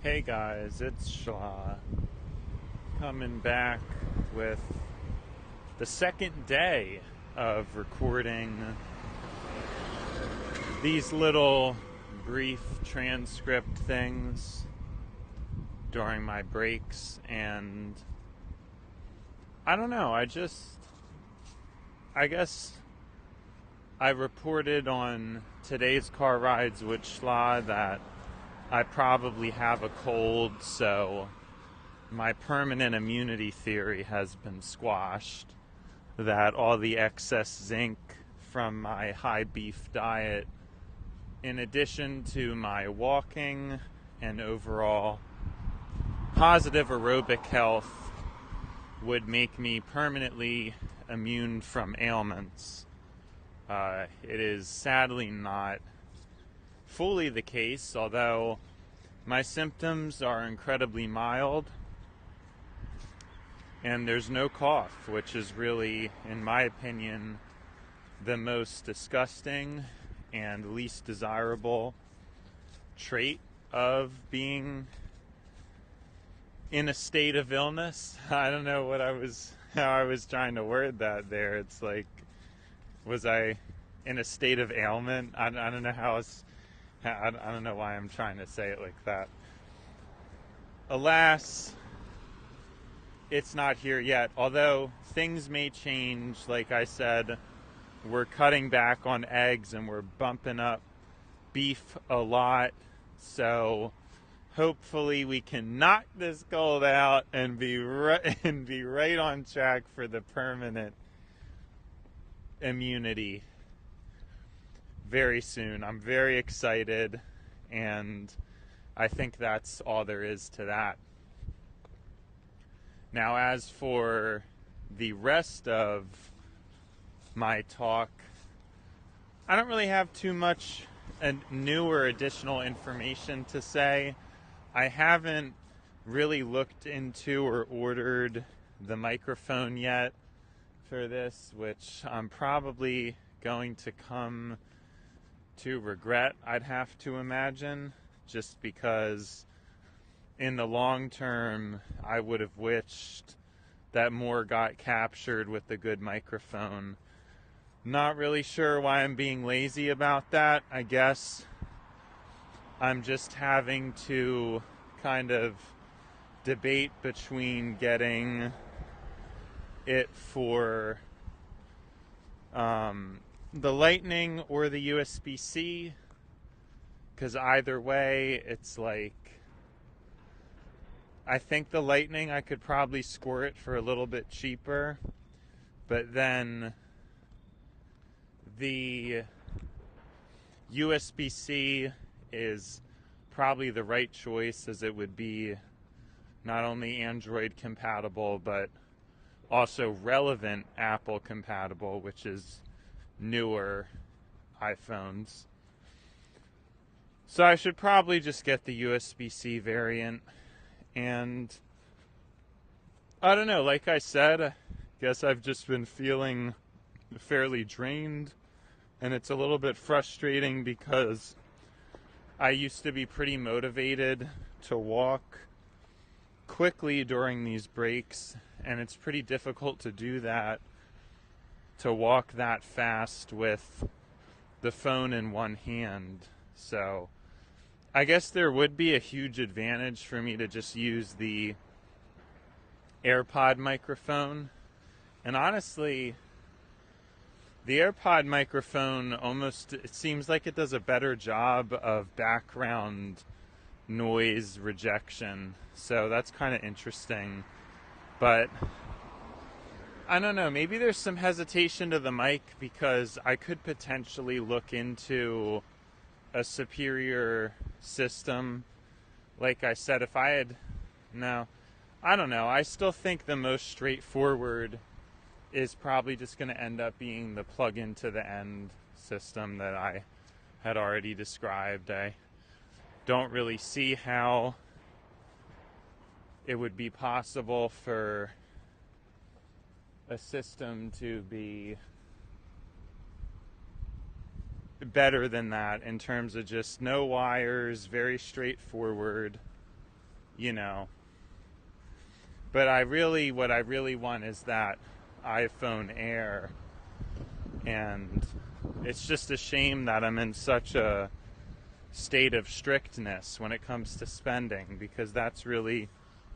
Hey guys, it's Schla coming back with the second day of recording these little brief transcript things during my breaks, and I don't know, I guess I reported on today's car rides with Schla that I probably have a cold, so my permanent immunity theory has been squashed. That all the excess zinc from my high beef diet, in addition to my walking and overall positive aerobic health, would make me permanently immune from ailments. It is sadly not fully the case, although my symptoms are incredibly mild and there's no cough, which is really, in my opinion, the most disgusting and least desirable trait of being in a state of illness. I don't know how I was trying to word that there. It's like, was I in a state of ailment? I don't know how else. I don't know why I'm trying to say it like that. Alas, it's not here yet. Although things may change. Like I said, we're cutting back on eggs and we're bumping up beef a lot. So hopefully we can knock this cold out and be right on track for the permanent immunity very soon. I'm very excited, and I think that's all there is to that. Now, as for the rest of my talk, I don't really have too much new or additional information to say. I haven't really looked into or ordered the microphone yet for this, which I'm probably going to come to regret, I'd have to imagine, just because in the long term I would have wished that more got captured with the good microphone. Not really sure why I'm being lazy about that. I guess I'm just having to kind of debate between getting it for the Lightning or the USB-C, because either way, it's like, I think the Lightning I could probably score it for a little bit cheaper, but then the USB-C is probably the right choice, as it would be not only Android compatible but also relevant Apple compatible, which is newer iPhones. So I should probably just get the USB-C variant. And I don't know, like I said, I guess I've just been feeling fairly drained, and it's a little bit frustrating because I used to be pretty motivated to walk quickly during these breaks, and it's pretty difficult to do that, to walk that fast with the phone in one hand. So I guess there would be a huge advantage for me to just use the AirPod microphone. And honestly, the AirPod microphone almost, it seems like it does a better job of background noise rejection. So that's kind of interesting. But I don't know, maybe there's some hesitation to the mic because I could potentially look into a superior system. Like I said, if I had, no, I don't know. I still think the most straightforward is probably just going to end up being the plug into the end system that I had already described. I don't really see how it would be possible for a system to be better than that in terms of just no wires, very straightforward. you know. But what I really want is that iPhone Air, and it's just a shame that I'm in such a state of strictness when it comes to spending, because that's really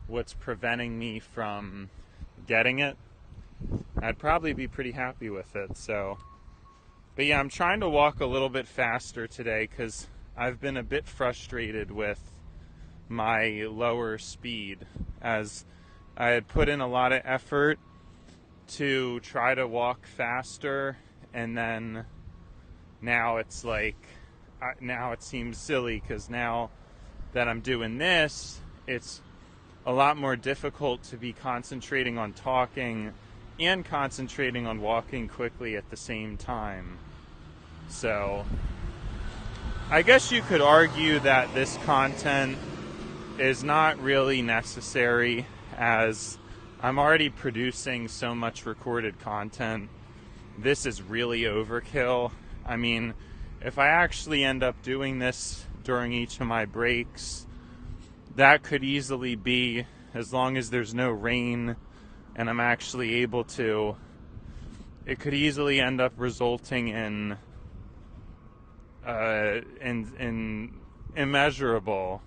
what's preventing me from getting it. I'd probably be pretty happy with it. So, but yeah, I'm trying to walk a little bit faster today because I've been a bit frustrated with my lower speed, as I had put in a lot of effort to try to walk faster, and then now it's like, now it seems silly because now that I'm doing this, it's a lot more difficult to be concentrating on talking and concentrating on walking quickly at the same time. So I guess you could argue that this content is not really necessary, as I'm already producing so much recorded content. This is really overkill. I mean, if I actually end up doing this during each of my breaks, that could easily be, as long as there's no rain and I'm actually able to, it could easily end up resulting in immeasurable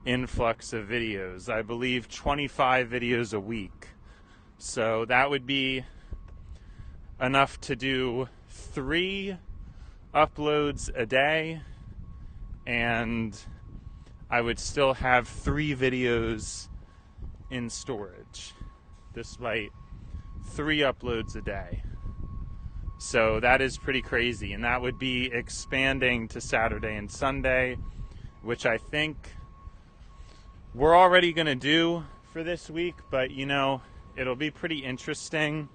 influx of videos. I believe 25 videos a week. So that would be enough to do 3 uploads a day, and I would still have 3 videos in storage, despite 3 uploads a day. So that is pretty crazy, and that would be expanding to Saturday and Sunday, which I think we're already going to do for this week. But you know, it'll be pretty interesting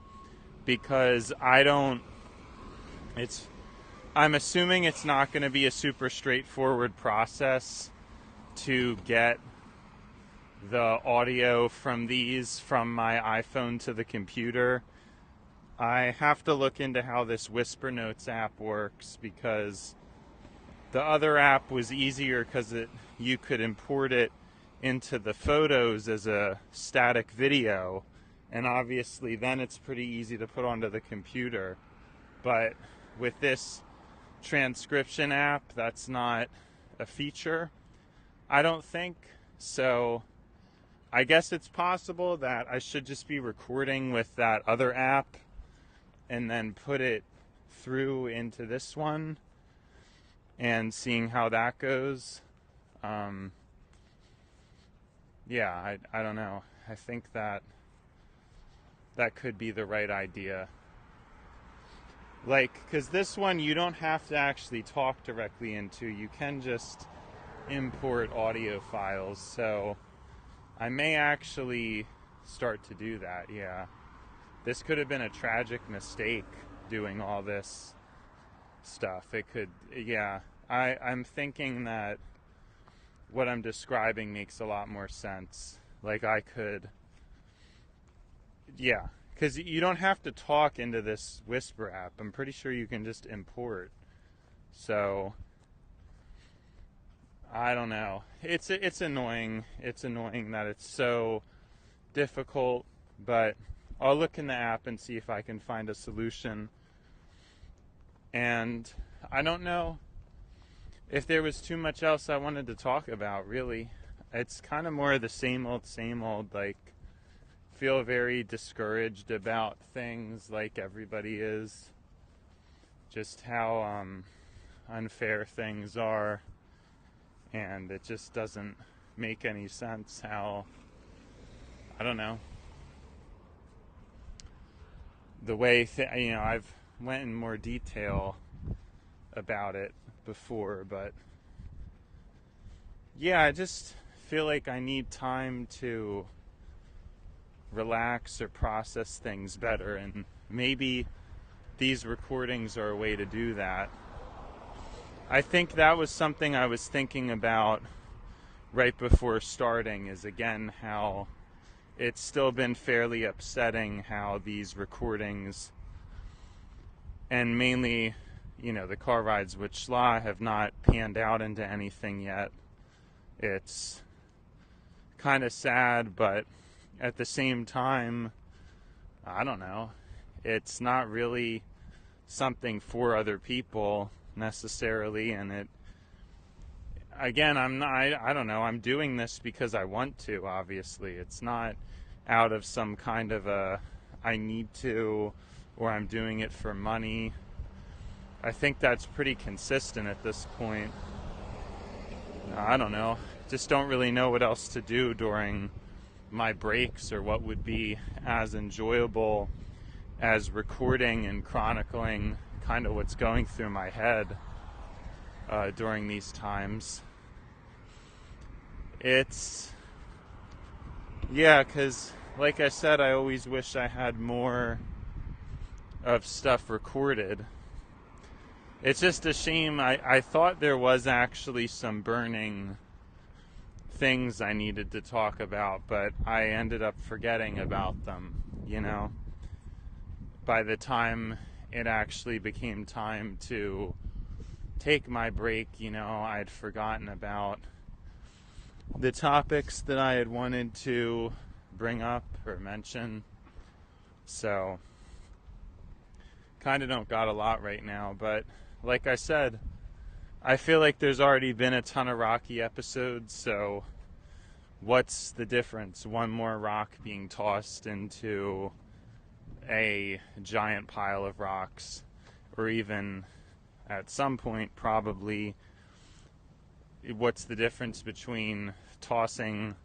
because I'm assuming it's not going to be a super straightforward process to get the audio from these from my iPhone to the computer. I have to look into how this Whisper Notes app works, because the other app was easier because you could import it into the photos as a static video, and obviously then it's pretty easy to put onto the computer. But with this transcription app, that's not a feature, I don't think. So I guess it's possible that I should just be recording with that other app and then put it through into this one and seeing how that goes. Yeah, I don't know. I think that could be the right idea. Like, because this one you don't have to actually talk directly into. You can just import audio files. So I may actually start to do that, yeah. This could have been a tragic mistake, doing all this stuff. It could, yeah. I'm thinking that what I'm describing makes a lot more sense. Like, I could, yeah. Because you don't have to talk into this Whisper app. I'm pretty sure you can just import. So I don't know. It's annoying. It's annoying that it's so difficult, but I'll look in the app and see if I can find a solution. And I don't know if there was too much else I wanted to talk about, really. It's kind of more of the same old, like, feel very discouraged about things like everybody is. Just how unfair things are. And it just doesn't make any sense how, I don't know, the way, I've went in more detail about it before, but yeah, I just feel like I need time to relax or process things better, and maybe these recordings are a way to do that. I think that was something I was thinking about right before starting, is again how it's still been fairly upsetting how these recordings, and mainly, the car rides with Schla, have not panned out into anything yet. It's kind of sad, but at the same time, I don't know, it's not really something for other people necessarily, and it, again, I don't know, I'm doing this because I want to, obviously. It's not out of some kind of a I need to, or I'm doing it for money. I think that's pretty consistent at this point. I don't know, just don't really know what else to do during my breaks, or what would be as enjoyable as recording and chronicling kind of what's going through my head during these times. It's, yeah, because like I said, I always wish I had more of stuff recorded. It's just a shame. I thought there was actually some burning things I needed to talk about, but I ended up forgetting about them, you know. By the time it actually became time to take my break, you know, I'd forgotten about the topics that I had wanted to bring up or mention. So, kind of don't got a lot right now, but like I said, I feel like there's already been a ton of Rocky episodes, so what's the difference? One more rock being tossed into a giant pile of rocks, or even at some point probably, what's the difference between tossing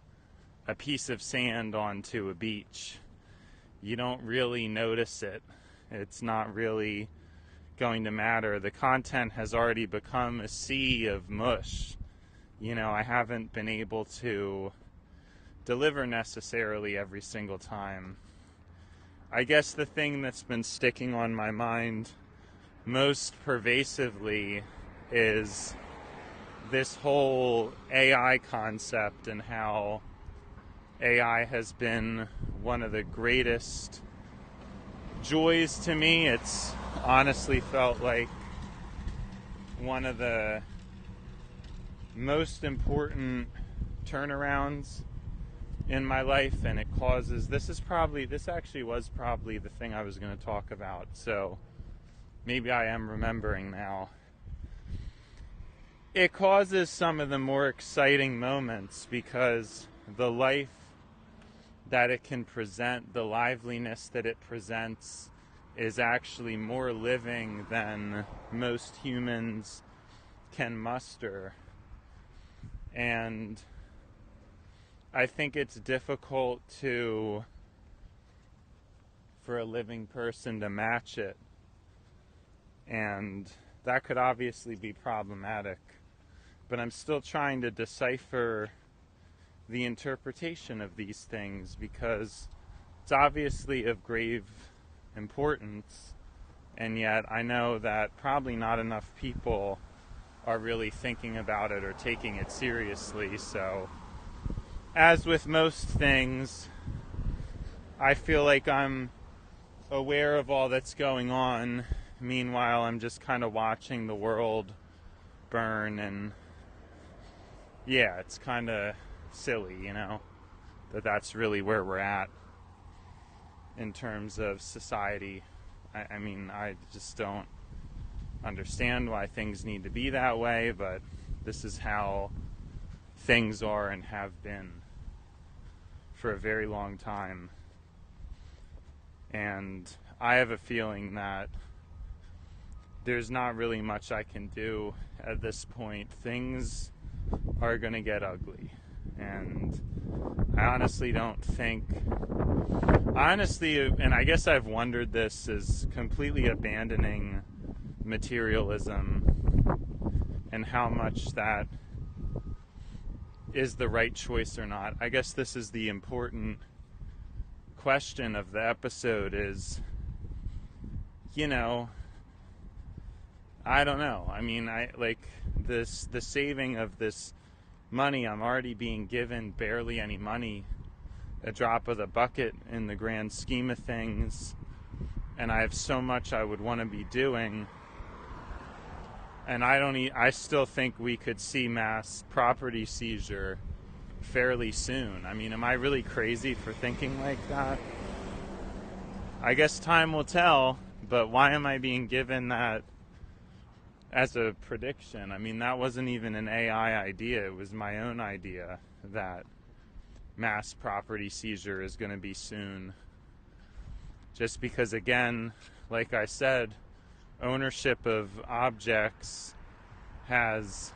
a piece of sand onto a beach? You don't really notice it. It's not really going to matter. The content has already become a sea of mush. You know, I haven't been able to deliver necessarily every single time. I guess the thing that's been sticking on my mind most pervasively is this whole AI concept, and how AI has been one of the greatest joys to me. It's honestly felt like one of the most important turnarounds in my life, and it causes, this actually was probably the thing I was going to talk about, so maybe I am remembering now. It causes some of the more exciting moments, because the life that it can present, the liveliness that it presents, is actually more living than most humans can muster. And I think it's difficult for a living person to match it. And that could obviously be problematic. But I'm still trying to decipher the interpretation of these things, because it's obviously of grave importance, and yet I know that probably not enough people are really thinking about it or taking it seriously. So, as with most things, I feel like I'm aware of all that's going on. Meanwhile, I'm just kind of watching the world burn, and yeah, it's kind of silly, you know, that's really where we're at in terms of society. I mean, I just don't understand why things need to be that way, but this is how things are and have been for a very long time. And I have a feeling that there's not really much I can do at this point. Things are going to get ugly. And I honestly don't think, and I guess I've wondered this, is completely abandoning materialism and how much that is the right choice or not. I guess this is the important question of the episode is, you know, I don't know. I mean, the saving of this money, I'm already being given barely any money, a drop of the bucket in the grand scheme of things, and I have so much I would want to be doing, and I still think we could see mass property seizure fairly soon. I mean, am I really crazy for thinking like that? I guess time will tell, but why am I being given that as a prediction? I mean, that wasn't even an AI idea. It was my own idea that mass property seizure is going to be soon. Just because, again, like I said, ownership of objects has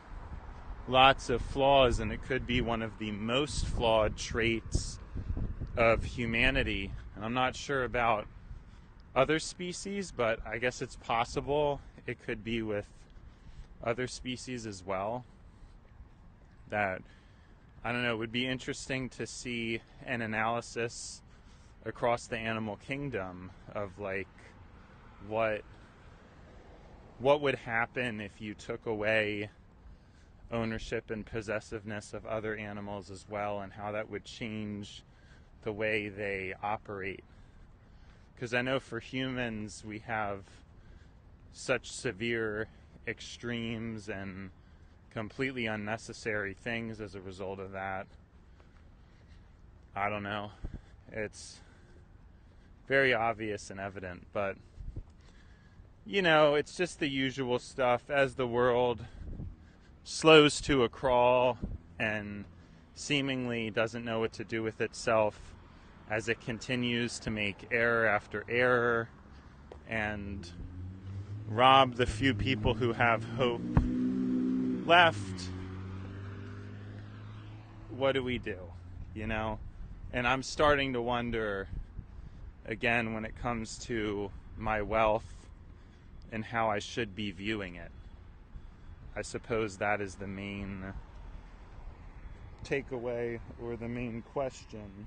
lots of flaws, and it could be one of the most flawed traits of humanity. And I'm not sure about other species, but I guess it's possible it could be with other species as well. That, I don't know, it would be interesting to see an analysis across the animal kingdom of like what would happen if you took away ownership and possessiveness of other animals as well, and how that would change the way they operate. Because I know for humans we have such severe extremes and completely unnecessary things as a result of that. I don't know. It's very obvious and evident, but you know, it's just the usual stuff. As the world slows to a crawl and seemingly doesn't know what to do with itself, as it continues to make error after error and rob the few people who have hope left, what do we do? You know? And I'm starting to wonder, again, when it comes to my wealth and how I should be viewing it. I suppose that is the main takeaway or the main question,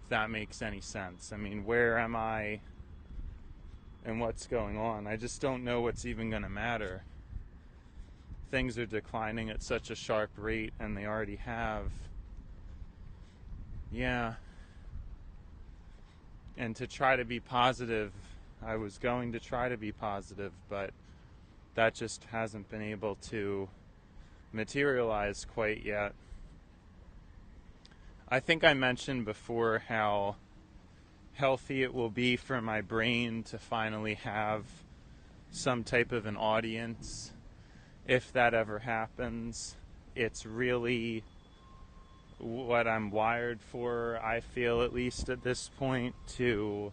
if that makes any sense. I mean, where am I and what's going on? I just don't know what's even going to matter. Things are declining at such a sharp rate, and they already have. Yeah. And to try to be positive, I was going to try to be positive, but that just hasn't been able to materialize quite yet. I think I mentioned before how healthy it will be for my brain to finally have some type of an audience. If that ever happens, it's really what I'm wired for, I feel, at least at this point, to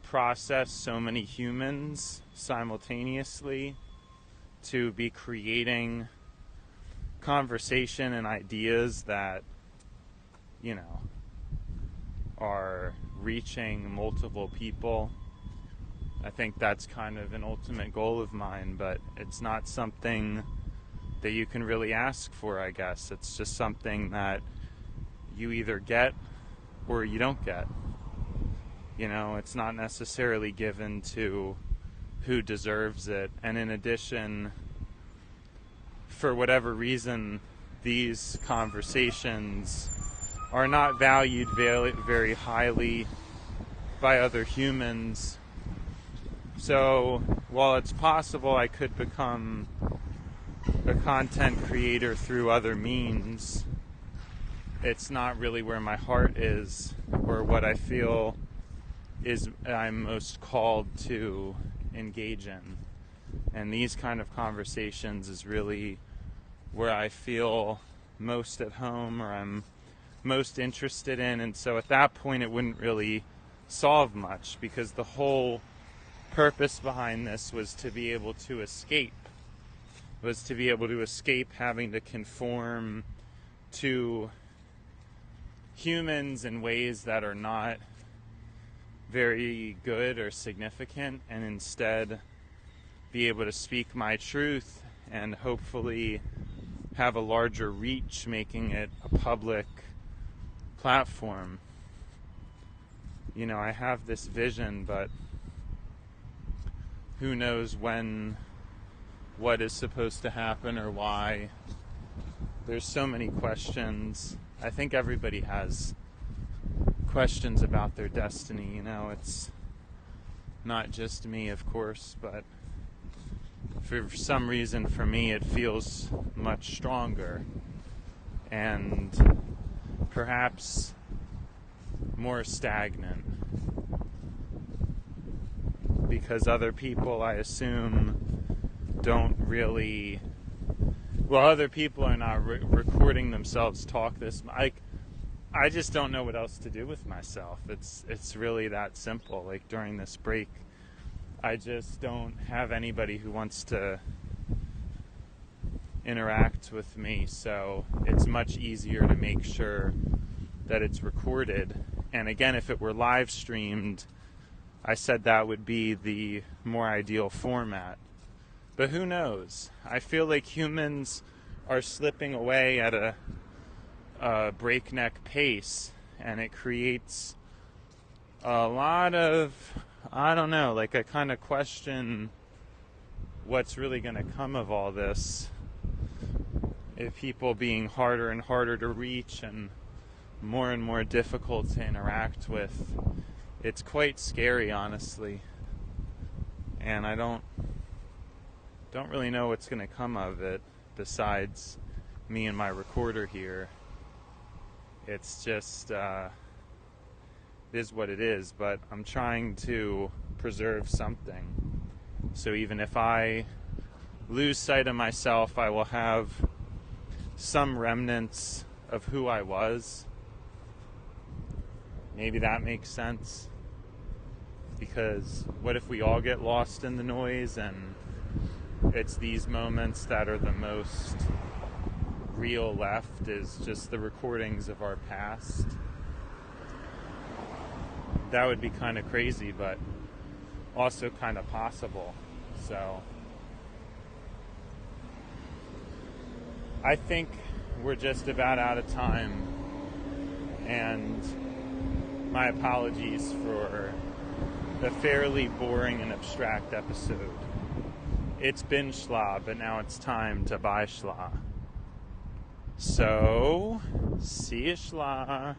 process so many humans simultaneously, to be creating conversation and ideas that, you know, are reaching multiple people. I think that's kind of an ultimate goal of mine, but it's not something that you can really ask for, I guess. It's just something that you either get or you don't get. You know, it's not necessarily given to who deserves it. And in addition, for whatever reason, these conversations are not valued very highly by other humans. So while it's possible I could become a content creator through other means, it's not really where my heart is, or what I feel is I'm most called to engage in. And these kind of conversations is really where I feel most at home, or I'm most interested in. And so at that point it wouldn't really solve much, because the whole purpose behind this was to be able to escape, having to conform to humans in ways that are not very good or significant, and instead be able to speak my truth and hopefully have a larger reach, making it a public platform. You know, I have this vision, but who knows when, what is supposed to happen, or why. There's so many questions. I think everybody has questions about their destiny, you know. It's not just me, of course, but for some reason for me it feels much stronger. and perhaps more stagnant, because other people, I assume, don't really, well, other people are not recording themselves talk this, I just don't know what else to do with myself. It's really that simple. Like, during this break, I just don't have anybody who wants to interact with me, so it's much easier to make sure that it's recorded. And again, if it were live streamed, I said that would be the more ideal format. But who knows? I feel like humans are slipping away at a breakneck pace, and it creates a lot of, I don't know, like, I kind of question what's really going to come of all this. If people being harder and harder to reach and more difficult to interact with, it's quite scary, honestly. And I don't really know what's going to come of it besides me and my recorder here. It's just, it is what it is, but I'm trying to preserve something. So even if I lose sight of myself, I will have some remnants of who I was. Maybe that makes sense. Because what if we all get lost in the noise, and it's these moments that are the most real left, is just the recordings of our past? That would be kind of crazy, but also kind of possible. So I think we're just about out of time, and my apologies for the fairly boring and abstract episode. It's been Schla, but now it's time to buy Schla. So, see you, Schla.